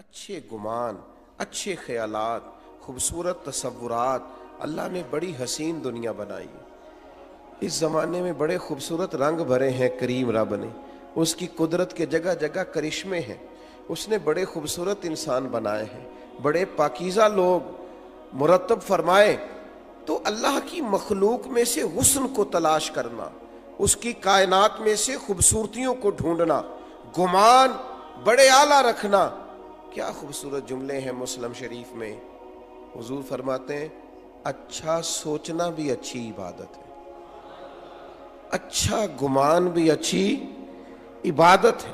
اچھے گمان، اچھے خیالات، خوبصورت تصورات، اللہ نے بڑی حسین دنیا بنائی ہے۔ اس زمانے میں بڑے خوبصورت رنگ بھرے ہیں کریم رب نے، اس کی قدرت کے جگہ جگہ کرشمے ہیں، اس نے بڑے خوبصورت انسان بنائے ہیں، بڑے پاکیزہ لوگ مرتب فرمائے۔ تو اللہ کی مخلوق میں سے حسن کو تلاش کرنا، اس کی کائنات میں سے خوبصورتیوں کو ڈھونڈنا، گمان بڑے اعلیٰ رکھنا، کیا خوبصورت جملے ہیں مسلم شریف میں۔ حضور فرماتے ہیں اچھا سوچنا بھی اچھی عبادت ہے، اچھا گمان بھی اچھی عبادت ہے۔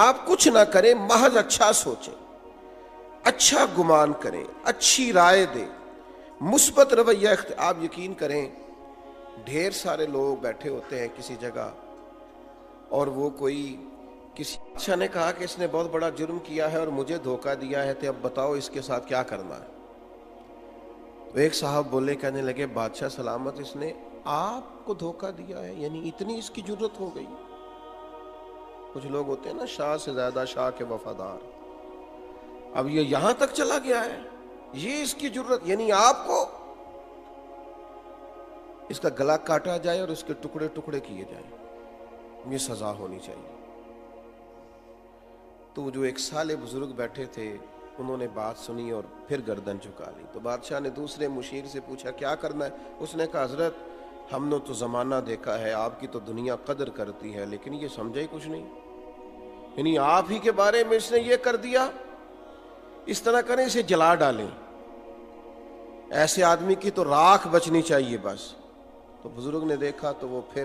آپ کچھ نہ کریں، محض اچھا سوچیں، اچھا گمان کریں، اچھی رائے دیں، مثبت رویہ آپ یقین کریں، ڈھیر سارے لوگ بیٹھے ہوتے ہیں کسی جگہ، اور وہ کوئی کسی بادشاہ نے کہا کہ اس نے بہت بڑا جرم کیا ہے اور مجھے دھوکہ دیا ہے، تو اب بتاؤ اس کے ساتھ کیا کرنا ہے۔ تو ایک صاحب بولے، کہنے لگے بادشاہ سلامت، اس نے آپ کو دھوکہ دیا ہے، یعنی اتنی اس کی جرت ہو گئی۔ کچھ لوگ ہوتے ہیں نا شاہ سے زیادہ شاہ کے وفادار، اب یہ یہاں تک چلا گیا ہے، یہ اس کی جرت، یعنی آپ کو اس کا گلا کاٹا جائے اور اس کے ٹکڑے ٹکڑے کیے جائیں، یہ سزا ہونی چاہیے۔ تو جو ایک سالے بزرگ بیٹھے تھے انہوں نے بات سنی اور پھر گردن جھکا لی۔ تو بادشاہ نے دوسرے مشیر سے پوچھا کیا کرنا ہے؟ اس نے کہا حضرت ہم نے تو زمانہ دیکھا ہے، آپ کی تو دنیا قدر کرتی ہے، لیکن یہ سمجھا ہی کچھ نہیں، یعنی آپ ہی کے بارے میں اس نے یہ کر دیا، اس طرح کریں اسے جلا ڈالیں، ایسے آدمی کی تو راکھ بچنی چاہیے بس۔ تو بزرگ نے دیکھا تو وہ پھر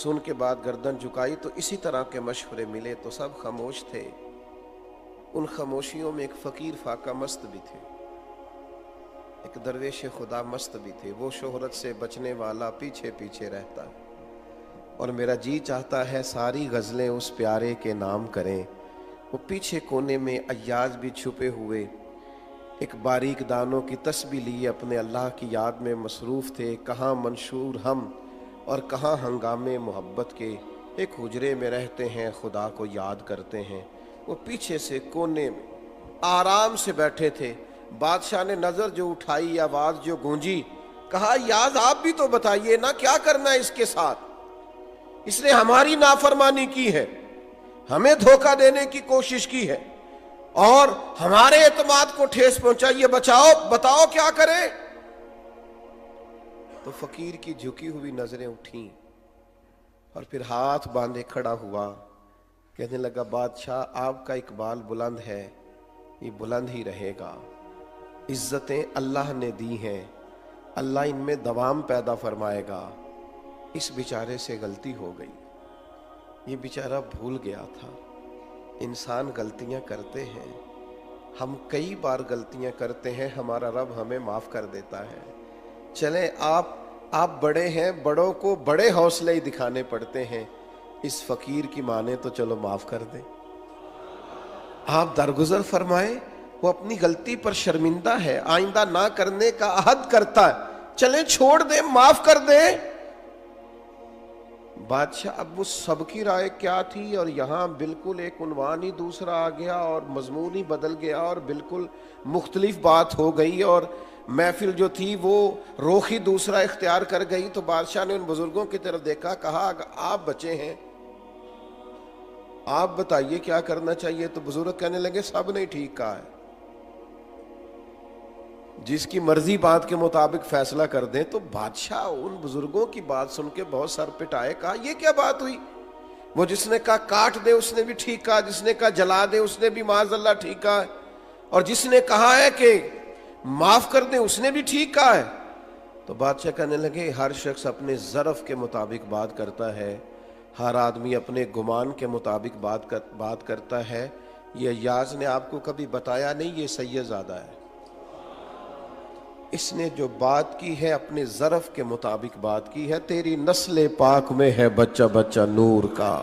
سن کے بعد گردن جھکائی۔ تو اسی طرح کے مشورے ملے تو سب خاموش تھے۔ ان خاموشیوں میں ایک فقیر فاقہ مست بھی تھے، ایک درویش خدا مست بھی تھے۔ وہ شہرت سے بچنے والا پیچھے پیچھے رہتا ہے، اور میرا جی چاہتا ہے ساری غزلیں اس پیارے کے نام کریں۔ وہ پیچھے کونے میں ایاز بھی چھپے ہوئے ایک باریک دانوں کی تسبیح لیے اپنے اللہ کی یاد میں مصروف تھے۔ کہاں منشور ہم اور کہاں ہنگامے محبت کے، ایک حجرے میں رہتے ہیں خدا کو یاد کرتے ہیں۔ وہ پیچھے سے کونے میں آرام سے بیٹھے تھے۔ بادشاہ نے نظر جو اٹھائی، آواز جو گونجی، کہا یاز آپ بھی تو بتائیے نا کیا کرنا ہے اس کے ساتھ، اس نے ہماری نافرمانی کی ہے، ہمیں دھوکہ دینے کی کوشش کی ہے اور ہمارے اعتماد کو ٹھیس پہنچائیے، بتاؤ کیا کریں۔ تو فقیر کی جھکی ہوئی نظریں اٹھیں اور پھر ہاتھ باندھے کھڑا ہوا، کہنے لگا بادشاہ آپ کا اقبال بلند ہے، یہ بلند ہی رہے گا، عزتیں اللہ نے دی ہیں، اللہ ان میں دوام پیدا فرمائے گا۔ اس بیچارے سے غلطی ہو گئی، یہ بیچارہ بھول گیا تھا۔ انسان غلطیاں کرتے ہیں، ہم کئی بار غلطیاں کرتے ہیں، ہمارا رب ہمیں معاف کر دیتا ہے۔ چلیں آپ بڑے ہیں، بڑوں کو بڑے حوصلے ہی دکھانے پڑتے ہیں، اس فقیر کی مانے تو چلو معاف کر دیں، آپ درگزر فرمائیں، وہ اپنی غلطی پر شرمندہ ہے، آئندہ نہ کرنے کا عہد کرتا ہے، چلیں چھوڑ دیں، معاف کر دیں۔ بادشاہ اب وہ سب کی رائے کیا تھی، اور یہاں بالکل ایک عنوان ہی دوسرا آ گیا اور مضمون ہی بدل گیا اور بالکل مختلف بات ہو گئی، اور محفل جو تھی وہ رخ ہی دوسرا اختیار کر گئی۔ تو بادشاہ نے ان بزرگوں کی طرف دیکھا، کہا اگر آپ بچے ہیں آپ بتائیے کیا کرنا چاہیے۔ تو بزرگ کہنے لگے سب نے ٹھیک کہا ہے، جس کی مرضی بات کے مطابق فیصلہ کر دیں۔ تو بادشاہ ان بزرگوں کی بات سن کے بہت سر پٹائے، کہا یہ کیا بات ہوئی، وہ جس نے کہا کاٹ دے اس نے بھی ٹھیک کہا، جس نے کہا جلا دے اس نے بھی معاذ اللہ ٹھیک کہا ہے، اور جس نے کہا ہے کہ معاف کر دیں اس نے بھی ٹھیک کہا ہے۔ تو بادشاہ کہنے لگے ہر شخص اپنے ظرف کے مطابق بات کرتا ہے، ہر آدمی اپنے گمان کے مطابق بات کرتا ہے۔ یہ ایاز نے آپ کو کبھی بتایا نہیں، یہ سید زادہ ہے، اس نے جو بات کی ہے اپنے ظرف کے مطابق بات کی ہے۔ تیری نسل پاک میں ہے بچہ بچہ نور کا،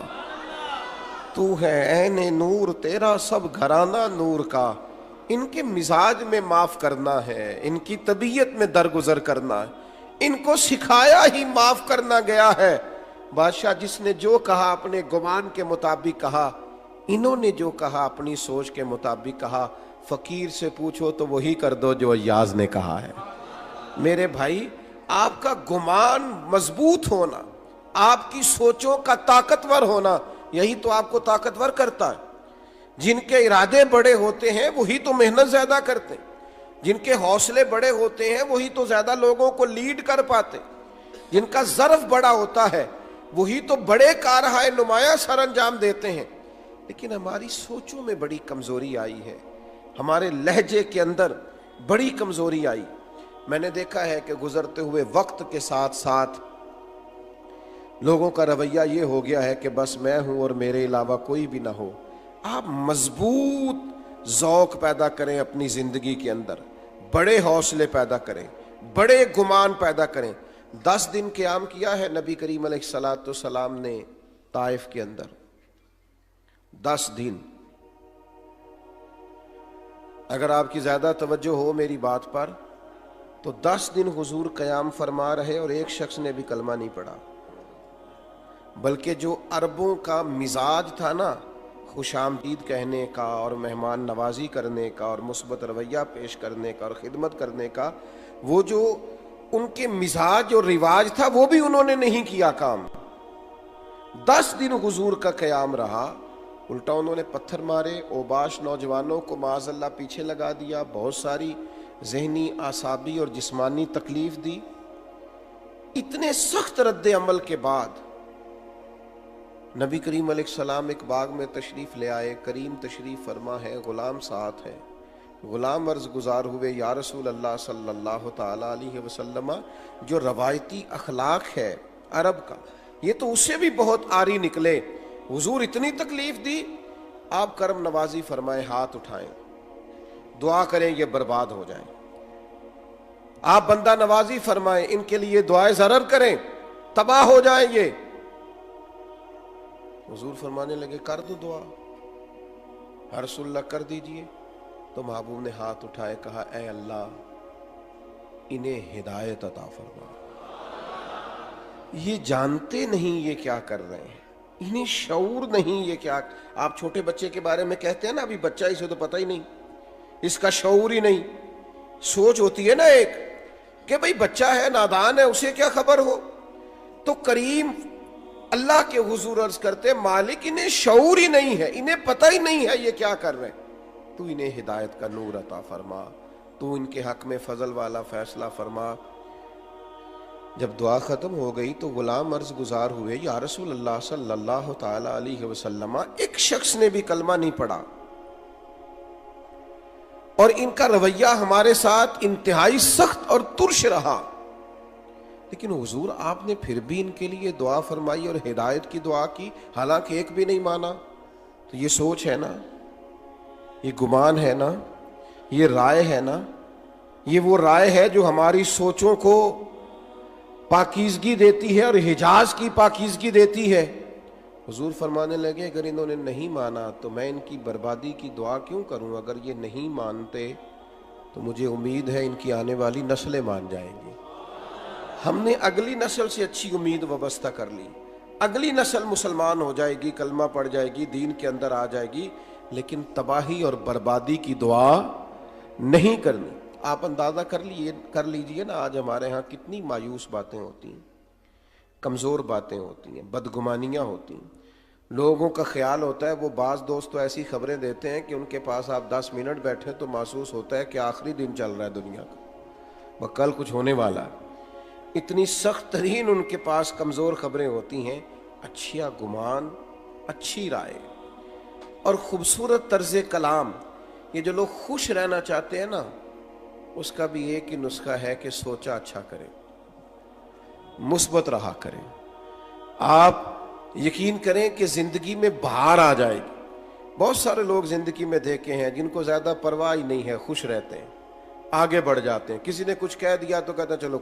تو ہے عین نور، تیرا سب گھرانہ نور کا۔ ان کے مزاج میں معاف کرنا ہے، ان کی طبیعت میں درگزر کرنا ہے، ان کو سکھایا ہی معاف کرنا گیا ہے۔ بادشاہ جس نے جو کہا اپنے گمان کے مطابق کہا، انہوں نے جو کہا اپنی سوچ کے مطابق کہا، فقیر سے پوچھو تو وہی کر دو جو ایاز نے کہا ہے۔ میرے بھائی، آپ کا گمان مضبوط ہونا، آپ کی سوچوں کا طاقتور ہونا، یہی تو آپ کو طاقتور کرتا ہے۔ جن کے ارادے بڑے ہوتے ہیں وہی تو محنت زیادہ کرتے ہیں، جن کے حوصلے بڑے ہوتے ہیں وہی تو زیادہ لوگوں کو لیڈ کر پاتے، جن کا ظرف بڑا ہوتا ہے وہی تو بڑے کارہائے نمایاں سر انجام دیتے ہیں۔ لیکن ہماری سوچوں میں بڑی کمزوری آئی ہے، ہمارے لہجے کے اندر بڑی کمزوری آئی۔ میں نے دیکھا ہے کہ گزرتے ہوئے وقت کے ساتھ ساتھ لوگوں کا رویہ یہ ہو گیا ہے کہ بس میں ہوں اور میرے علاوہ کوئی بھی نہ ہو۔ آپ مضبوط ذوق پیدا کریں اپنی زندگی کے اندر، بڑے حوصلے پیدا کریں، بڑے گمان پیدا کریں۔ 10 دن قیام کیا ہے نبی کریم علیہ الصلوۃ والسلام نے طائف کے اندر، 10 دن۔ اگر آپ کی زیادہ توجہ ہو میری بات پر تو 10 دن حضور قیام فرما رہے اور ایک شخص نے بھی کلمہ نہیں پڑھا، بلکہ جو عربوں کا مزاج تھا نا، خوش آمدید کہنے کا اور مہمان نوازی کرنے کا اور مثبت رویہ پیش کرنے کا اور خدمت کرنے کا، وہ جو ان کے مزاج اور رواج تھا وہ بھی انہوں نے نہیں کیا کام۔ 10 دن حضور کا قیام رہا، الٹا انہوں نے پتھر مارے، اوباش نوجوانوں کو معاذ اللہ پیچھے لگا دیا، بہت ساری ذہنی، اعصابی اور جسمانی تکلیف دی۔ اتنے سخت رد عمل کے بعد نبی کریم علیہ السلام ایک باغ میں تشریف لے آئے، کریم تشریف فرما ہے، غلام ساتھ ہے۔ غلام عرض گزار ہوئے، یا رسول اللہ صلی اللہ تعالی علیہ وسلم، جو روایتی اخلاق ہے عرب کا یہ تو اس سے بھی بہت آری نکلے، حضور اتنی تکلیف دی، آپ کرم نوازی فرمائیں، ہاتھ اٹھائیں، دعا کریں یہ برباد ہو جائیں، آپ بندہ نوازی فرمائیں، ان کے لیے دعائیں ضرر کریں، تباہ ہو جائیں یہ۔ حضور فرمانے لگے کر دو دعا، یا رسول اللہ کر دیجئے۔ تو محبوب نے ہاتھ اٹھائے، کہا اے اللہ انہیں ہدایت عطا فرما، یہ جانتے نہیں یہ کیا کر رہے ہیں، انہیں شعور نہیں یہ کیا۔ آپ چھوٹے بچے کے بارے میں کہتے ہیں نا، ابھی بچہ اسے تو پتہ ہی نہیں، اس کا شعور ہی نہیں، سوچ ہوتی ہے نا ایک کہ بھئی بچہ ہے، نادان ہے، اسے کیا خبر ہو۔ تو کریم اللہ کے حضور عرض کرتے، مالک انہیں شعور ہی نہیں ہے، انہیں پتہ ہی نہیں ہے یہ کیا کر رہے ہیں، تو انہیں ہدایت کا نور عطا فرما، تو ان کے حق میں فضل والا فیصلہ فرما۔ جب دعا ختم ہو گئی تو غلام عرض گزار ہوئے، یا رسول اللہ صلی اللہ تعالی علیہ وسلم، ایک شخص نے بھی کلمہ نہیں پڑھا اور ان کا رویہ ہمارے ساتھ انتہائی سخت اور ترش رہا، لیکن حضور آپ نے پھر بھی ان کے لیے دعا فرمائی اور ہدایت کی دعا کی، حالانکہ ایک بھی نہیں مانا۔ تو یہ سوچ ہے نا، یہ گمان ہے نا، یہ رائے ہے نا، یہ وہ رائے ہے جو ہماری سوچوں کو پاکیزگی دیتی ہے اور حجاز کی پاکیزگی دیتی ہے۔ حضور فرمانے لگے اگر انہوں نے نہیں مانا تو میں ان کی بربادی کی دعا کیوں کروں، اگر یہ نہیں مانتے تو مجھے امید ہے ان کی آنے والی نسلیں مان جائیں گی۔ ہم نے اگلی نسل سے اچھی امید وابستہ کر لی، اگلی نسل مسلمان ہو جائے گی، کلمہ پڑھ جائے گی، دین کے اندر آ جائے گی، لیکن تباہی اور بربادی کی دعا نہیں کرنی۔ آپ اندازہ کر لیجئے نا، آج ہمارے ہاں کتنی مایوس باتیں ہوتی ہیں، کمزور باتیں ہوتی ہیں، بدگمانیاں ہوتی ہیں۔ لوگوں کا خیال ہوتا ہے، وہ بعض دوست تو ایسی خبریں دیتے ہیں کہ ان کے پاس آپ 10 منٹ بیٹھے تو محسوس ہوتا ہے کہ آخری دن چل رہا ہے دنیا کا، وہ کل کچھ ہونے والا ہے۔ اتنی سخت ترین ان کے پاس کمزور خبریں ہوتی ہیں۔ اچھا گمان، اچھی رائے اور خوبصورت طرز کلام، یہ جو لوگ خوش رہنا چاہتے ہیں نا، اس کا بھی ایک ہی نسخہ ہے کہ سوچا اچھا کریں، مثبت رہا کریں۔ آپ یقین کریں کہ زندگی میں بہار آ جائے گی۔ بہت سارے لوگ زندگی میں دیکھے ہیں جن کو زیادہ پرواہ ہی نہیں ہے، خوش رہتے ہیں، آگے بڑھ جاتے ہیں، کسی نے کچھ کہہ دیا تو کہتے ہیں چلو